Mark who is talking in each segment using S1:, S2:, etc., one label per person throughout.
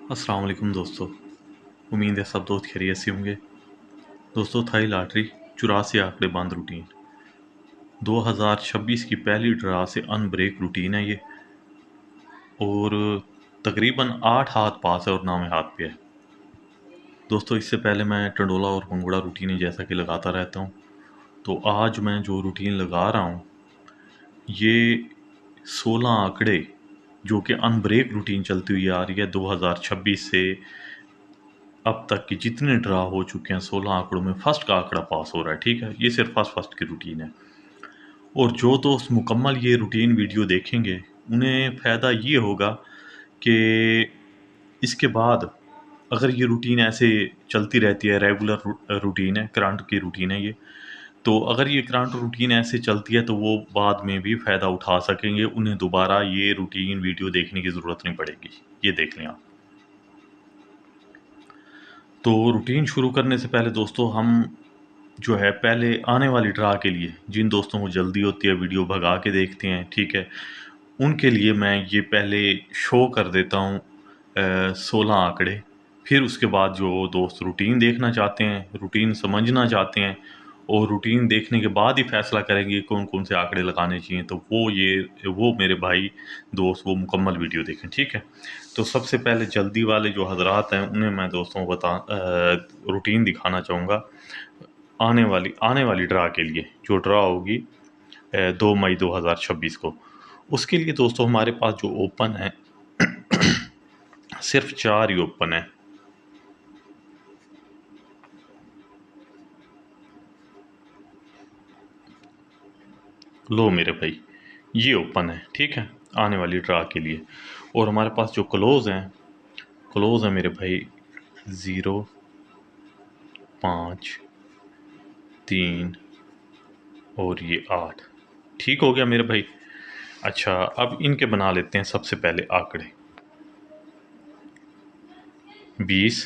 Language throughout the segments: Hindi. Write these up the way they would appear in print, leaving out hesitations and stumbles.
S1: अस्सलाम वालेकुम दोस्तों। उम्मीद है सब दोस्त खैरियत से होंगे। दोस्तों, थाई लॉटरी 84 आंकड़े बंद रूटीन 2026 की पहली ड्रा से अनब्रेक रूटीन है ये। और तकरीबन 8 हाथ पास है और 9वें हाथ पे है। दोस्तों, इससे पहले मैं टंडोला और पंगुड़ा रूटीन जैसा कि लगाता रहता हूँ। तो आज मैं जो रूटीन लगा रहा हूँ ये 16 आंकड़े जो कि अनब्रेक रूटीन चलती हुई आ रही है 2026 से अब तक की जितने ड्रा हो चुके हैं 16 आंकड़ों में फर्स्ट का आंकड़ा पास हो रहा है। ठीक है, ये सिर्फ फर्स्ट फर्स्ट की रूटीन है। और जो दोस्त मुकम्मल ये रूटीन वीडियो देखेंगे उन्हें फ़ायदा ये होगा कि इसके बाद अगर ये रूटीन ऐसे चलती रहती है, रेगुलर रूटीन है, करंट की रूटीन है ये, तो अगर ये करंट रूटीन ऐसे चलती है तो वो बाद में भी फ़ायदा उठा सकेंगे। उन्हें दोबारा ये रूटीन वीडियो देखने की ज़रूरत नहीं पड़ेगी। ये देख लें आप। तो रूटीन शुरू करने से पहले दोस्तों हम जो है पहले आने वाली ड्रा के लिए जिन दोस्तों को जल्दी होती है वीडियो भगा के देखते हैं, ठीक है, उनके लिए मैं ये पहले शो कर देता हूँ 16 आंकड़े। फिर उसके बाद जो दोस्त रूटीन देखना चाहते हैं, रूटीन समझना चाहते हैं और रूटीन देखने के बाद ही फैसला करेंगे कौन कौन से आंकड़े लगाने चाहिए, तो वो मेरे भाई दोस्त वो मुकम्मल वीडियो देखें। ठीक है, तो सबसे पहले जल्दी वाले जो हजरात हैं उन्हें मैं दोस्तों रूटीन दिखाना चाहूँगा आने वाली ड्रा के लिए, जो ड्रा होगी 2 मई 2026 को। उसके लिए दोस्तों हमारे पास जो ओपन है सिर्फ 4 ही ओपन है। लो मेरे भाई, ये ओपन है। ठीक है, आने वाली ड्रा के लिए। और हमारे पास जो क्लोज है मेरे भाई 0, 5, 3 और ये 8। ठीक हो गया मेरे भाई। अच्छा, अब इनके बना लेते हैं सबसे पहले आंकड़े। 20,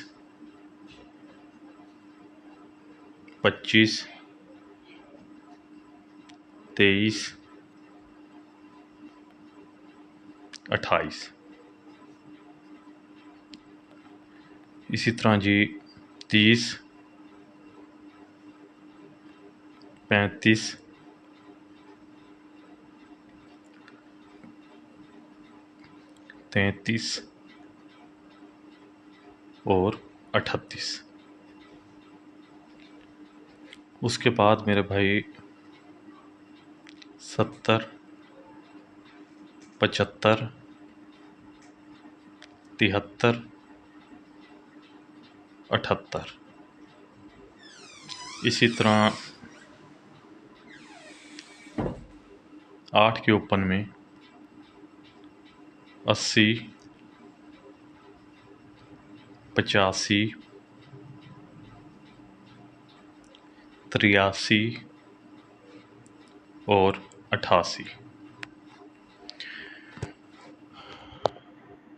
S1: 25, 23, 28। इसी तरह जी 30, 35, 33 और 38। उसके बाद मेरे भाई 70, 75, 73, 78। इसी तरह 8 के ओपन में 80, 85, 83 और 88।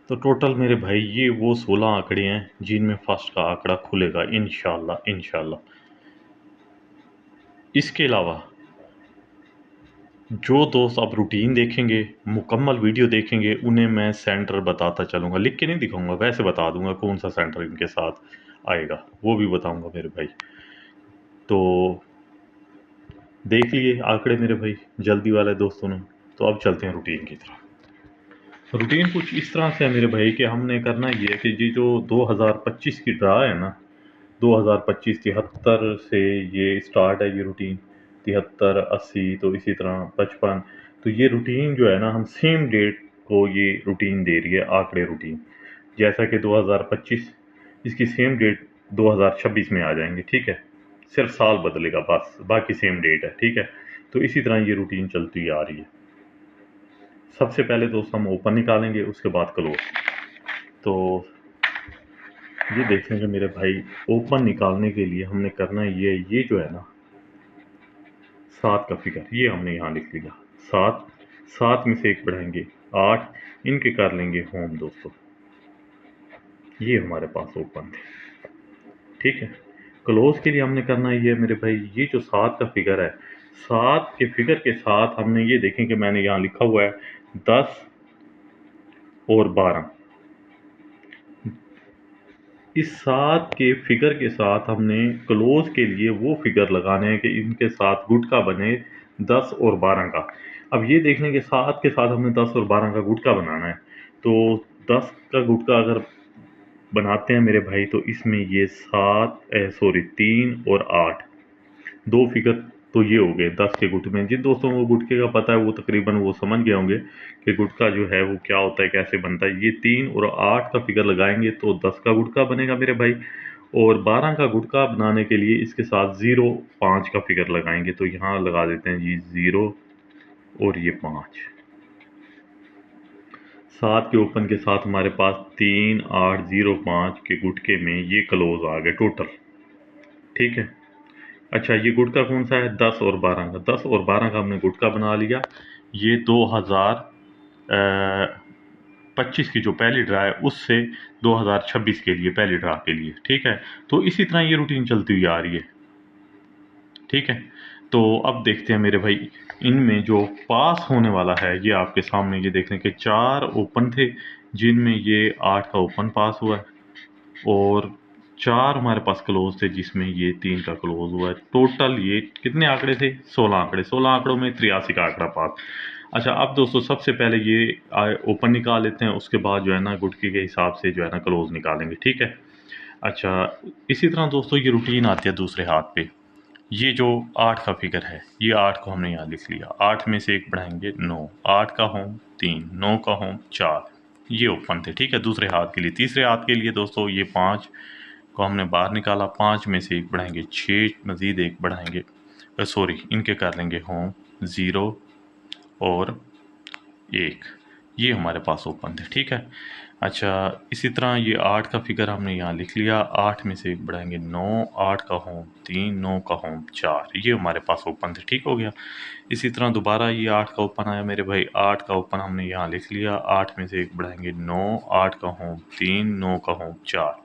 S1: तो टोटल मेरे भाई ये वो 16 आंकड़े हैं जिनमें फर्स्ट का आंकड़ा खुलेगा इंशाल्लाह इंशाल्लाह। इसके अलावा जो दोस्त अब रूटीन देखेंगे, मुकम्मल वीडियो देखेंगे, उन्हें मैं सेंटर बताता चलूँगा। लिख के नहीं दिखाऊँगा, वैसे बता दूँगा कौन सा सेंटर इनके साथ आएगा, वो भी बताऊँगा मेरे भाई। तो देख लिए आंकड़े मेरे भाई जल्दी वाले दोस्तों ने। तो अब चलते हैं रूटीन की तरफ। रूटीन कुछ इस तरह से है मेरे भाई कि हमने करना ये है कि ये जो 2025 की ड्रा है ना, 2025 73 से ये स्टार्ट है ये रूटीन। 73, 80, तो इसी तरह 55। तो ये रूटीन जो है ना, हम सेम डेट को ये रूटीन दे रही है, आंकड़े रूटीन। जैसा कि 2025 इसकी सेम डेट 2026 में आ जाएंगे। ठीक है, सिर्फ साल बदलेगा बस, बाकी सेम डेट है। ठीक है, तो इसी तरह ये रूटीन चलती आ रही है। सबसे पहले दोस्त हम ओपन निकालेंगे, उसके बाद क्लोज। तो ये देखेंगे मेरे भाई, ओपन निकालने के लिए हमने करना ये जो है ना 7 का फिगर, ये हमने यहाँ लिख लिया। 7, 7 में से एक बढ़ाएंगे 8, इनके कर लेंगे होम दोस्तों। ये हमारे पास ओपन थे। ठीक है, क्लोज के लिए हमने करना ये मेरे भाई, ये जो 7 का फिगर है, 7 के फिगर के साथ हमने ये देखें कि मैंने यहाँ लिखा हुआ है 10 और 12। इस 7 के फिगर के साथ हमने क्लोज के लिए वो फिगर लगाने हैं कि इनके साथ गुटका बने 10 और 12 का। अब ये देख लें कि 7 के साथ हमने 10 और 12 का गुटका बनाना है, तो 10 का गुटका अगर बनाते हैं मेरे भाई, तो इसमें ये 3 और 8 दो फिगर तो ये हो गए 10 के गुट में। जिन दोस्तों को गुटके का पता है वो तकरीबन वो समझ गए होंगे कि गुटका जो है वो क्या होता है, कैसे बनता है। ये 3 और 8 का फिगर लगाएंगे तो 10 का गुटका बनेगा मेरे भाई। और 12 का गुटका बनाने के लिए इसके साथ 0 5 का फिगर लगाएंगे, तो यहाँ लगा देते हैं जी 0 और ये 5। 7 के ओपन के साथ हमारे पास 3 8 0 5 के गुटके में ये क्लोज आ गए टोटल। ठीक है। अच्छा, ये गुटका कौन सा है? 10 और 12 का। 10 और 12 का हमने गुटका बना लिया। ये 2025 की जो पहली ड्रा है उससे 2026 के लिए पहली ड्रा के लिए। ठीक है। तो इसी तरह ये रूटीन चलती हुई आ रही है। ठीक है। तो अब देखते हैं मेरे भाई, इनमें जो पास होने वाला है ये आपके सामने ये देख लें कि 4 ओपन थे जिनमें ये 8 का ओपन पास हुआ है, और 4 हमारे पास क्लोज थे जिसमें ये 3 का क्लोज हुआ है। टोटल ये कितने आंकड़े थे? 16 आंकड़े। 16 आंकड़ों में 83 का आंकड़ा पास। अच्छा, अब दोस्तों सबसे पहले ये ओपन निकाल लेते हैं, उसके बाद जो है ना गुटकी के हिसाब से जो है ना क्लोज निकालेंगे। ठीक है। अच्छा, इसी तरह दोस्तों ये रूटीन आती है दूसरे हाथ पे। ये जो 8 का फिगर है, ये 8 को हमने यहाँ लिख लिया। 8 में से एक बढ़ाएंगे 9। 8 का होम 3, 9 का होम 4। ये ओपन थे। ठीक है, दूसरे हाथ के लिए। तीसरे हाथ के लिए दोस्तों ये 5 को हमने बाहर निकाला। 5 में से एक बढ़ाएंगे 6, मज़ीद एक बढ़ाएंगे, सॉरी इनके कर लेंगे होम 0 और 1। ये हमारे पास ओपन थे। ठीक है। अच्छा, इसी तरह ये 8 का फिगर हमने यहाँ लिख लिया। 8 में से एक बढ़ाएंगे 9। 8 का होम 3, 9 का होम 4। ये हमारे पास ओपन थे। ठीक हो गया। इसी तरह दोबारा ये 8 का ओपन आया मेरे भाई। 8 का ओपन हमने यहाँ लिख लिया। 8 में से एक बढ़ाएंगे 9। 8 का होम 3, 9 का होम 4।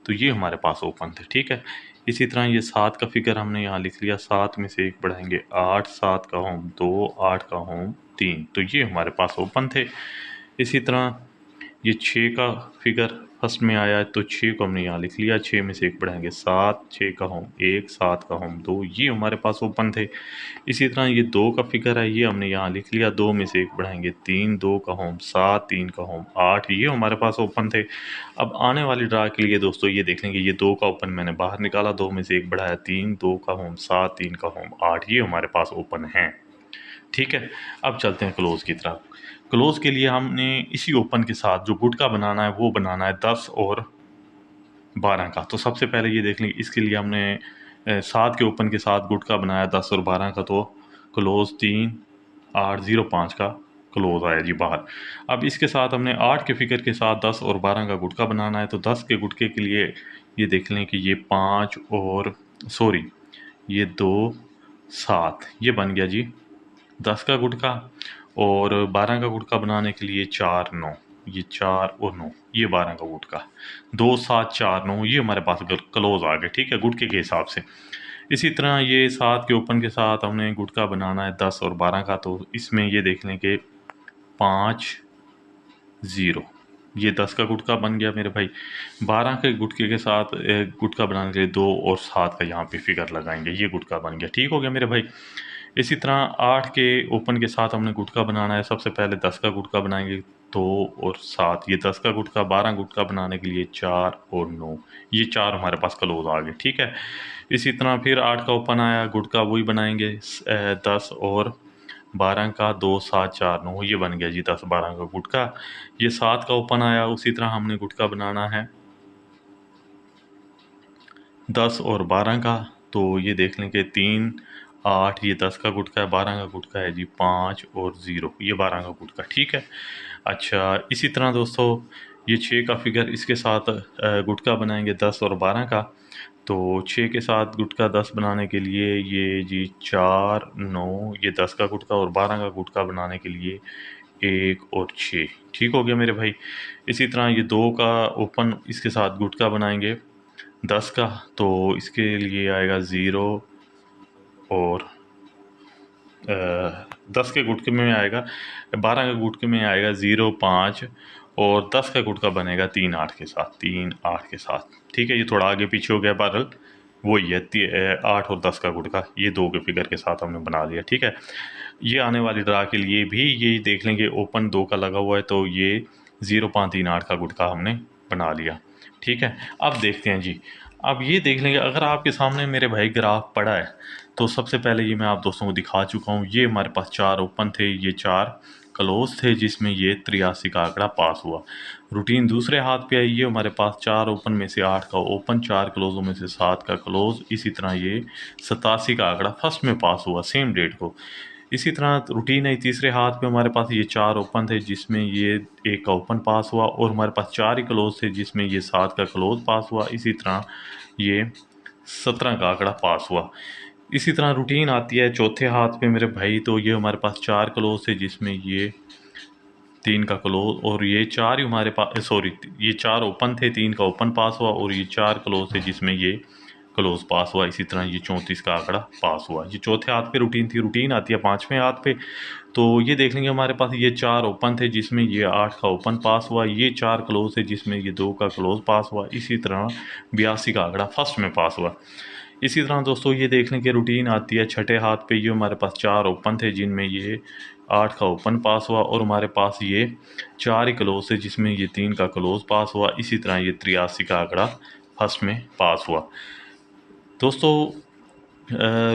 S1: तो ये हमारे पास ओपन थे। ठीक है। इसी तरह ये 7 का फिगर हमने यहाँ लिख लिया। 7 में से एक बढ़ाएंगे 8। 7 का होम 2। 8 का होम 3। तो ये हमारे पास ओपन थे। इसी तरह ये 6 का फिगर फर्स्ट में आया है, तो 6 को हमने यहाँ लिख लिया। 6 में से एक बढ़ाएंगे 7। 6 का होम 1। 7 का होम 2। ये हमारे पास ओपन थे। इसी तरह ये 2 का फिगर है, ये हमने यहाँ लिख लिया। 2 में से एक बढ़ाएंगे 3। 2 का होम 7। 3 का होम 8। ये हमारे पास ओपन थे। अब आने वाली ड्रा के लिए दोस्तों ये देख लेंगे, ये 2 का ओपन मैंने बाहर निकाला। 2 में से एक बढ़ाया 3। 2 का होम 7। 3 का होम 8। ये हमारे पास ओपन है। ठीक है। अब चलते हैं क्लोज की तरफ। क्लोज के लिए हमने इसी ओपन के साथ जो गुटका बनाना है वो बनाना है 10 और 12 का। तो सबसे पहले ये देख लें, इसके लिए हमने 7 के ओपन के साथ गुटका बनाया 10 और 12 का, तो क्लोज 3 8 0 5 का क्लोज आया जी बाहर। अब इसके साथ हमने 8 के फिगर के साथ 10 और 12 का गुटका बनाना है, तो 10 के गुटके के लिए ये देख लें कि ये 5 और सॉरी ये 2 7 ये बन गया जी 10 का गुटका। और 12 का गुटका बनाने के लिए 4 9, ये 4 और 9 ये 12 का गुटका। 2 7 4 9 ये हमारे पास क्लोज आ गए। ठीक है, गुटके के हिसाब से। इसी तरह ये 7 के ओपन के साथ हमने गुटका बनाना है 10 और 12 का, तो इसमें ये देख लें कि 5 0 ये 10 का गुटका बन गया मेरे भाई। 12 के गुटके के साथ गुटका बनाने के लिए 2 और 7 का यहाँ पे फिगर लगाएंगे, ये गुटका बन गया। ठीक हो गया मेरे भाई। इसी तरह 8 के ओपन के साथ हमने गुटका बनाना है। सबसे पहले 10 का गुटका बनाएंगे 2 और 7 ये 10 का गुटका। 12 गुटका बनाने के लिए 4 और 9 ये 4 हमारे पास क्लोज आ गए। ठीक है। इसी तरह फिर 8 का ओपन आया, गुटका वही बनाएंगे 10 और 12 का। 2 7 4 9 ये बन गया जी 10 12 का गुटका। ये 7 का ओपन आया, उसी तरह हमने गुटका बनाना है 10 और 12 का। तो ये देख लें कि 3 8 ये 10 का गुटका है। 12 का गुटका है जी 5 और 0 ये 12 का गुटका। ठीक है। अच्छा, इसी तरह दोस्तों ये 6 का फिगर, इसके साथ गुटका बनाएंगे 10 और 12 का। तो 6 के साथ गुटका 10 बनाने के लिए ये जी 4 9 ये 10 का गुटका, और 12 का गुटका बनाने के लिए 1 और 6। ठीक हो गया मेरे भाई। इसी तरह ये 2 का ओपन, इसके साथ गुटका बनाएंगे 10 का, तो इसके लिए आएगा 0 और 10 के गुटके में आएगा, 12 के गुटके में आएगा 0 5 और 10 का गुटका बनेगा 3 8 के साथ, 3 8 के साथ। ठीक है, ये थोड़ा आगे पीछे हो गया, बहरहाल वही है 8 और 10 का गुटका, ये 2 के फिगर के साथ हमने बना लिया। ठीक है, ये आने वाली ड्रा के लिए भी ये देख लेंगे ओपन 2 का लगा हुआ है, तो ये 0.538 का गुटका हमने बना लिया। ठीक है, अब देखते हैं जी, अब ये देख लेंगे अगर आपके सामने मेरे भाई ग्राफ पड़ा है तो सबसे पहले ये मैं आप दोस्तों को दिखा चुका हूँ। ये हमारे पास 4 ओपन थे, ये 4 क्लोज थे, जिसमें ये 83 का आंकड़ा पास हुआ। रूटीन दूसरे हाथ पे आई, ये हमारे पास 4 ओपन में से 8 का ओपन, 4 क्लोजों में से 7 का क्लोज, इसी तरह ये 87 का आंकड़ा फर्स्ट में पास हुआ सेम डेट को। इसी तरह रूटीन है तीसरे हाथ पे, हमारे पास ये 4 ओपन थे जिसमें ये 1 का ओपन पास हुआ, और हमारे पास 4 ही क्लोज थे जिसमें ये 7 का क्लोज पास हुआ। इसी तरह ये 17 का आंकड़ा पास हुआ। इसी तरह रूटीन आती है चौथे हाथ पे मेरे भाई, तो ये हमारे पास 4 क्लोज थे जिसमें ये 3 का क्लोज, और ये 4 ही हमारे पास सॉरी ये 4 ओपन थे, 3 का ओपन पास हुआ, और ये 4 क्लोज थे जिसमें ये क्लोज पास हुआ। इसी तरह ये 34 का आंकड़ा पास हुआ। ये चौथे हाथ पे रूटीन थी। रूटीन आती है पाँचवें हाथ पे, तो ये देख लेंगे हमारे पास ये 4 ओपन थे जिसमें ये 8 का ओपन पास हुआ, ये 4 क्लोज थे जिसमें ये 2 का क्लोज पास हुआ। इसी तरह 82 का आंकड़ा फर्स्ट में पास हुआ। इसी तरह दोस्तों ये देख लें कि रूटीन आती है छठे हाथ पे, ये हमारे पास 4 ओपन थे जिनमें ये 8 का ओपन पास हुआ, और हमारे पास ये 4 ही क्लोज थे जिसमें ये 3 का क्लोज पास हुआ। इसी तरह ये 83 का आंकड़ा फर्स्ट में पास हुआ। दोस्तों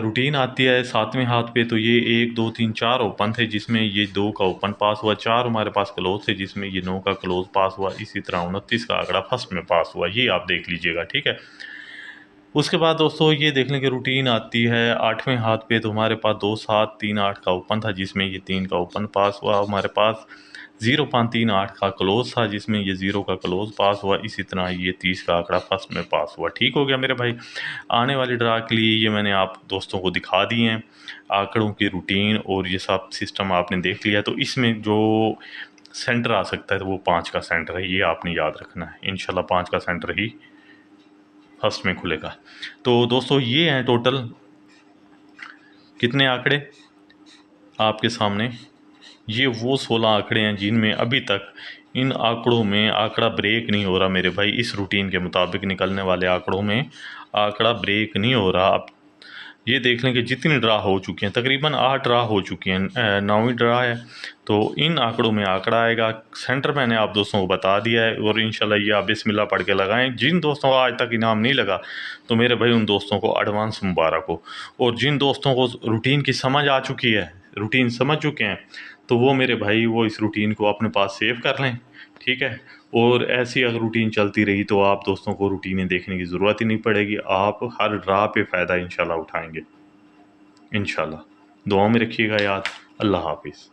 S1: रूटीन आती है सातवें हाथ पे, तो ये 1 2 3 4 ओपन थे जिसमें ये 2 का ओपन पास हुआ, 4 हमारे पास क्लोज थे जिसमें ये 9 का क्लोज पास हुआ। इसी तरह 29 का आंकड़ा फर्स्ट में पास हुआ, ये आप देख लीजिएगा। ठीक है, उसके बाद दोस्तों ये देख लें कि रूटीन आती है आठवें हाथ पे, तो हमारे पास 2 7 3 8 का ओपन था जिसमें ये 3 का ओपन पास हुआ। हमारे पास 0.38 का क्लोज था जिसमें ये 0 का क्लोज पास हुआ। इसी तरह ये 30 का आंकड़ा फर्स्ट में पास हुआ। ठीक हो गया मेरे भाई। आने वाली ड्रा के लिए ये मैंने आप दोस्तों को दिखा दिए हैं आंकड़ों की रूटीन, और ये सब सिस्टम आपने देख लिया। तो इसमें जो सेंटर आ सकता है तो वो 5 का सेंटर है, ये आपने याद रखना है। इंशाल्लाह 5 का सेंटर ही फर्स्ट में खुलेगा। तो दोस्तों ये हैं टोटल कितने आंकड़े आपके सामने, ये वो 16 आंकड़े हैं जिनमें अभी तक इन आंकड़ों में आंकड़ा ब्रेक नहीं हो रहा मेरे भाई। इस रूटीन के मुताबिक निकलने वाले आंकड़ों में आंकड़ा ब्रेक नहीं हो रहा। अब ये देख लें कि जितनी ड्रा हो चुकी हैं, तकरीबन 8 ड्रा हो चुकी हैं, 9वीं ड्रा है, तो इन आंकड़ों में आंकड़ा आएगा। सेंटर मैंने आप दोस्तों को बता दिया है, और इंशाल्लाह ये आप बिस्मिल्लाह पढ़ के लगाएं। जिन दोस्तों को आज तक इनाम नहीं लगा तो मेरे भाई उन दोस्तों को एडवांस मुबारक हो, और जिन दोस्तों को रूटीन की समझ आ चुकी है, रूटीन समझ चुके हैं, तो वो मेरे भाई वो इस रूटीन को अपने पास सेव कर लें। ठीक है, और ऐसी अगर रूटीन चलती रही तो आप दोस्तों को रूटीनें देखने की ज़रूरत ही नहीं पड़ेगी, आप हर ड्रा पे फ़ायदा इंशाल्लाह उठाएंगे। इंशाल्लाह दुआ में रखिएगा याद। अल्लाह हाफिज़।